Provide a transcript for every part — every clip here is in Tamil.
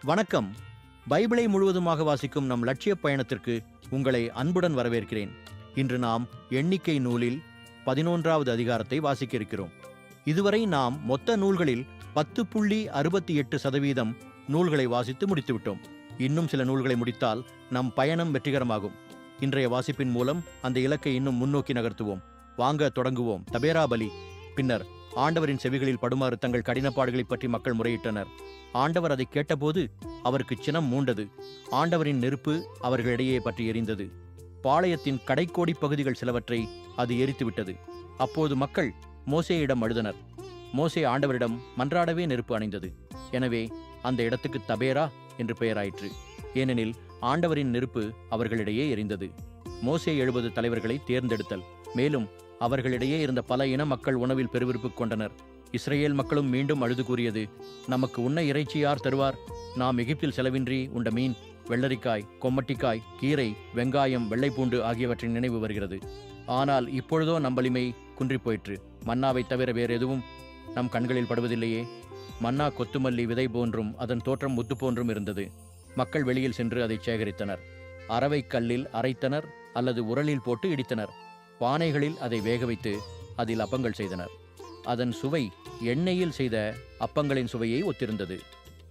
வணக்கம். பைபிளை முழுவதுமாக வாசிக்கும் நம் லட்சிய பயணத்திற்கு உங்களை அன்புடன் வரவேற்கிறேன். இன்று நாம் எண்ணிக்கை நூலில் 11வது அதிகாரத்தை வாசிக்க இருக்கிறோம். இதுவரை நாம் மொத்த நூல்களில் 10.68% நூல்களை வாசித்து முடித்துவிட்டோம். இன்னும் சில நூல்களை முடித்தால் நம் பயணம் வெற்றிகரமாகும். இன்றைய வாசிப்பின் மூலம் அந்த இலக்கை இன்னும் முன்னோக்கி நகர்த்துவோம். வாங்க தொடங்குவோம். தபேரா பலி. பின்னர் ஆண்டவரின் செவிகளில் படுமாறு தங்கள் கடினப்பாடுகளை பற்றி மக்கள் முறையிட்டனர். ஆண்டவர் அதை கேட்டபோது அவருக்கு சினம் மூண்டது. ஆண்டவரின் நெருப்பு அவர்களிடையே பற்றி எரிந்தது. பாளையத்தின் கடைக்கோடி பகுதிகள் சிலவற்றை அது எரித்துவிட்டது. அப்போது மக்கள் மோசேயிடம் அழுதனர். மோசே ஆண்டவரிடம் மன்றாடவே நெருப்பு அணைந்தது. எனவே அந்த இடத்துக்கு தபேரா என்று பெயராயிற்று. ஏனெனில் ஆண்டவரின் நெருப்பு அவர்களிடையே எரிந்தது. மோசே 70 தலைவர்களை தேர்ந்தெடுத்தல். மேலும் அவர்களிடையே இருந்த பல இன மக்கள் உணவில் பெருவிருப்பு கொண்டனர். இஸ்ரேல் மக்களும் மீண்டும் அழுது கூறியது, நமக்கு உண்ண இறைச்சி யார் தருவார்? நாம் எகிப்தில் செலவின்றி உண்ட மீன், வெள்ளரிக்காய், கொம்மட்டிக்காய், கீரை, வெங்காயம், வெள்ளைப்பூண்டு ஆகியவற்றின் நினைவு வருகிறது. ஆனால் இப்பொழுதோ நம் வலிமை குன்றிப் போயிற்று. மன்னாவை தவிர வேறு எதுவும் நம் கண்களில் படுவதில்லையே. மன்னா கொத்துமல்லி விதை போன்றும் அதன் தோற்றம் முத்து போன்றும் இருந்தது. மக்கள் வெளியில் சென்று அதை சேகரித்தனர். அரவை கல்லில் அரைத்தனர் அல்லது உரலில் போட்டு இடித்தனர். பானைகளில் அதை வேக வைத்து அதில் அப்பங்கள் செய்தனர். அதன் சுவை எண்ணெயில் செய்த அப்பங்களின் சுவையை ஒத்திருந்தது.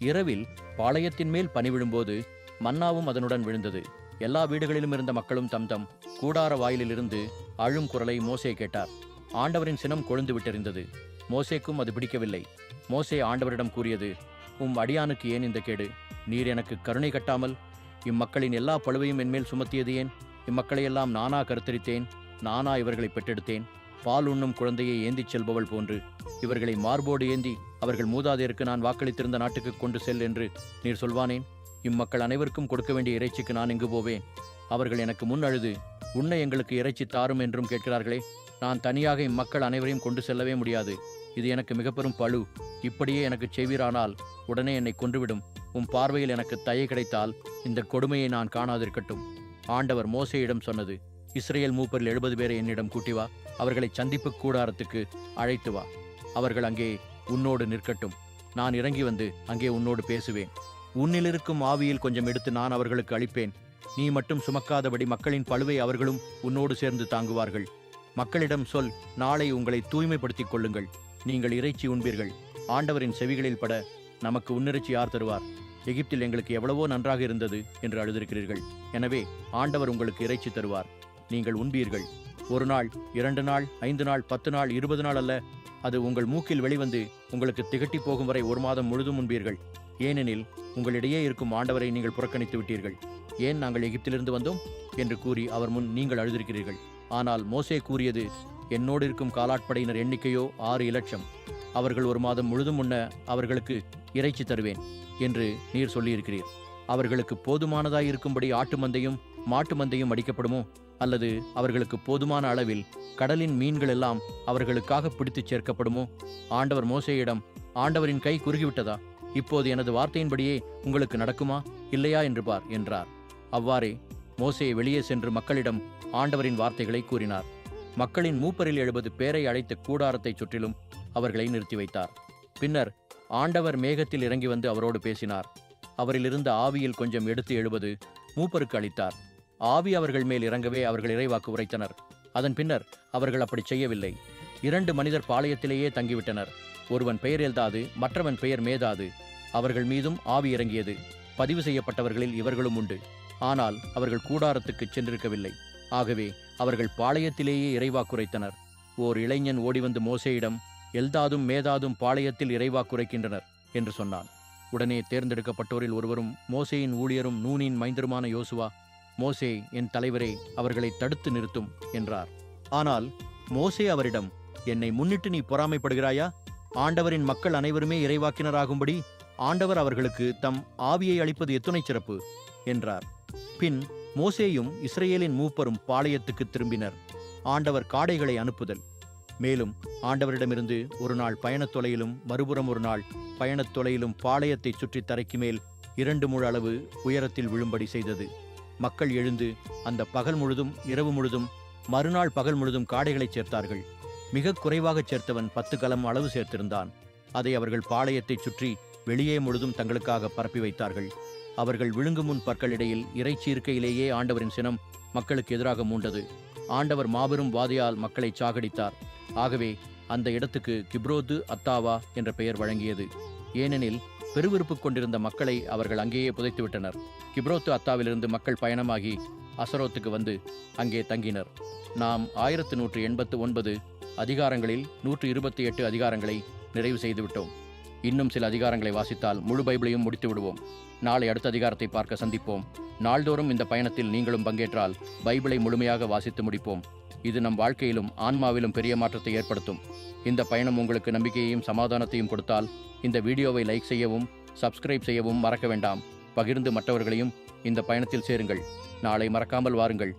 இரவில் பாளையத்தின் மேல் பனி விழும்போது மன்னாவும் அதனுடன் விழுந்தது. எல்லா வீடுகளிலும் இருந்த மக்களும் தம் தம் கூடார வாயிலிருந்து அழும் குரலை மோசே கேட்டார். ஆண்டவரின் சினம் கொழுந்து விட்டெறிந்தது. மோசேக்கும் அது பிடிக்கவில்லை. மோசே ஆண்டவரிடம் கூறியது, உம் அடியானுக்கு ஏன் இந்த கேடு? நீர் எனக்கு கருணை கட்டாமல் இம்மக்களின் எல்லா பழுவையும் என்மேல் சுமத்தியது ஏன்? இம்மக்களையெல்லாம் நானா கருத்தரித்தேன், நானா இவர்களை பெற்றெடுத்தேன். பால் உண்ணும் குழந்தையை ஏந்திச் செல்பவள் போன்று இவர்களை மார்போடு ஏந்தி அவர்கள் மூதாதையருக்கு நான் வாக்களித்திருந்த நாட்டுக்கு கொண்டு செல் என்று நீர் சொல்வானேன்? இம்மக்கள் அனைவருக்கும் கொடுக்க வேண்டிய இறைச்சிக்கு நான் எங்கு போவேன்? அவர்கள் எனக்கு முன் அழுது, உண்ண எங்களுக்கு இறைச்சி தாரும் என்றும் கேட்கிறார்களே. நான் தனியாக இம்மக்கள் அனைவரையும் கொண்டு செல்லவே முடியாது. இது எனக்கு மிக பெரும் பழு. இப்படியே எனக்கு செய்வீரானால் உடனே என்னை கொன்றுவிடும். உம் பார்வையில் எனக்கு தயை கிடைத்தால் இந்த கொடுமையை நான் காணாதிருக்கட்டும். ஆண்டவர் மோசேயிடம் சொன்னது, இஸ்ரேல் மூப்பரில் 70 பேரை என்னிடம் கூட்டி வா. அவர்களை சந்திப்பு கூடாரத்துக்கு அழைத்து வா. அவர்கள் அங்கே உன்னோடு நிற்கட்டும். நான் இறங்கி வந்து அங்கே உன்னோடு பேசுவேன். உன்னிலிருக்கும் ஆவியில் கொஞ்சம் எடுத்து நான் அவர்களுக்கு அளிப்பேன். நீ மட்டும் சுமக்காதபடி மக்களின் பழுவை அவர்களும் உன்னோடு சேர்ந்து தாங்குவார்கள். மக்களிடம் சொல், நாளை உங்களை தூய்மைப்படுத்திக் கொள்ளுங்கள். நீங்கள் இறைச்சி உண்பீர்கள். ஆண்டவரின் செவிகளில் பட நமக்கு உன்னிறைச்சி யார் தருவார்? எகிப்தில் எங்களுக்கு எவ்வளவோ நன்றாக இருந்தது என்று அழுதிருக்கிறீர்கள். எனவே ஆண்டவர் உங்களுக்கு இறைச்சி தருவார். நீங்கள் உண்பீர்கள். 1 நாள், 2 நாள், 5 நாள், 10 நாள், 20 நாள் அல்ல. அது உங்கள் மூக்கில் வெளிவந்து உங்களுக்கு திகட்டி போகும் வரை 1 மாதம் முழுதும் உண்பீர்கள். ஏனெனில் உங்களிடையே இருக்கும் ஆண்டவரை நீங்கள் புறக்கணித்து விட்டீர்கள். ஏன் நாங்கள் எகிப்திலிருந்து வந்தோம் என்று கூறி அவர் முன் நீங்கள் அழுதிருக்கிறீர்கள். ஆனால் மோசே கூறியது, என்னோடு இருக்கும் காலாட்படையினர் எண்ணிக்கையோ 6 இலட்சம். அவர்கள் 1 மாதம் முழுதும் உண்ண அவர்களுக்கு இறைச்சி தருவேன் என்று நீர் சொல்லியிருக்கிறீர். அவர்களுக்கு போதுமானதாயிருக்கும்படி ஆட்டு மந்தையும் மாட்டு மந்தையும் அடிக்கப்படுமோ? அல்லது அவர்களுக்கு போதுமான அளவில் கடலின் மீன்கள் எல்லாம் அவர்களுக்காக பிடித்துச் சேர்க்கப்படுமோ? ஆண்டவர் மோசேயிடம், ஆண்டவரின் கை குறுகிவிட்டதா? இப்போது எனது வார்த்தையின்படியே உங்களுக்கு நடக்குமா இல்லையா என்று பார் என்றார். அவ்வாறே மோசே வெளியே சென்று மக்களிடம் ஆண்டவரின் வார்த்தைகளை கூறினார். மக்களின் மூப்பரில் 70 பேரை அழைத்த கூடாரத்தைச் சுற்றிலும் அவர்களை நிறுத்தி வைத்தார். பின்னர் ஆண்டவர் மேகத்தில் இறங்கி வந்து அவரோடு பேசினார். அவரிலிருந்த ஆவியில் கொஞ்சம் எடுத்து 70 மூப்பருக்கு அளித்தார். ஆவி அவர்கள் மேல் இறங்கவே அவர்கள் இறைவாக்கு உரைத்தனர். அதன் பின்னர் அவர்கள் அப்படி செய்யவில்லை. 2 மனிதர் பாளையத்திலேயே தங்கிவிட்டனர். ஒருவன் பெயர் எல்தாது, மற்றவன் பெயர் மேதாது. அவர்கள் மீதும் ஆவி இறங்கியது. பதிவு செய்யப்பட்டவர்களில் இவர்களும் உண்டு. ஆனால் அவர்கள் கூடாரத்துக்கு சென்றிருக்கவில்லை. ஆகவே அவர்கள் பாளையத்திலேயே இறைவாக்குரைத்தனர். ஓர் இளைஞன் ஓடிவந்து மோசேயிடம், எல்தாதும் மேதாதும் பாளையத்தில் இறைவாக்குரைக்கின்றனர் என்று சொன்னான். உடனே தேர்ந்தெடுக்கப்பட்டோரில் ஒருவரும் மோசேயின் ஊழியரும் நூனின் மைந்தருமான யோசுவா, மோசே, என் தலைவரே, அவர்களை தடுத்து நிறுத்தும் என்றார். ஆனால் மோசே அவரிடம், என்னை முன்னிட்டு நீ பொறாமைப்படுகிறாயா? ஆண்டவரின் மக்கள் அனைவருமே இறைவாக்கினராகும்படி ஆண்டவர் அவர்களுக்கு தம் ஆவியை அளிப்பது எத்துணை சிறப்பு என்றார். பின் மோசேயும் இஸ்ரேலின் மூப்பரும் பாளையத்துக்கு திரும்பினர். ஆண்டவர் காடைகளை அனுப்புதல். மேலும் ஆண்டவரிடமிருந்து 1 நாள் பயணத் தொலையிலும் மறுபுறம் 1 நாள் பயணத் தொலையிலும் பாளையத்தை சுற்றி தரைக்கு மேல் 2 முழ அளவு உயரத்தில் விழும்படி செய்தது. மக்கள் எழுந்து அந்த பகல் முழுதும் இரவு முழுதும் மறுநாள் பகல் முழுதும் காடைகளைச் சேர்த்தார்கள். மிக குறைவாகச் சேர்த்தவன் 10 கலம் அளவு சேர்த்திருந்தான். அதை அவர்கள் பாளையத்தைச் சுற்றி வெளியே முழுதும் தங்களுக்காக பரப்பி வைத்தார்கள். அவர்கள் விழுங்கும் முன் பற்களிடையில் இறைச்சி இருக்கையிலேயே ஆண்டவரின் சினம் மக்களுக்கு எதிராக மூண்டது. ஆண்டவர் மாபெரும் வாதையால் மக்களை சாகடித்தார். ஆகவே அந்த இடத்துக்கு கிப்ரோத்து அத்தாவா என்ற பெயர் வழங்கியது. ஏனெனில் பெருவிருப்பு கொண்டிருந்த மக்களை அவர்கள் அங்கேயே புதைத்துவிட்டனர். கிப்ரோத்து அத்தாவிலிருந்து மக்கள் பயணமாகி அசரோத்துக்கு வந்து அங்கே தங்கினர். நாம் 1189 அதிகாரங்களில் 128 அதிகாரங்களை நிறைவு செய்துவிட்டோம். இன்னும் சில அதிகாரங்களை வாசித்தால் முழு பைபிளையும் முடித்து விடுவோம். நாளை அடுத்த அதிகாரத்தை பார்க்க சந்திப்போம். நாள்தோறும் இந்த பயணத்தில் நீங்களும் பங்கேற்றால் பைபிளை முழுமையாக வாசித்து முடிப்போம். இது நம் வாழ்க்கையிலும் ஆன்மாவிலும் பெரிய மாற்றத்தை ஏற்படுத்தும். இந்த பயணம் உங்களுக்கு நம்பிக்கையையும் சமாதானத்தையும் கொடுத்தால் இந்த வீடியோவை லைக் செய்யவும் சப்ஸ்கிரைப் செய்யவும் மறக்க வேண்டாம். பகிர்ந்து மற்றவர்களையும் இந்த பயணத்தில் சேருங்கள். நாளை மறக்காமல் வாருங்கள்.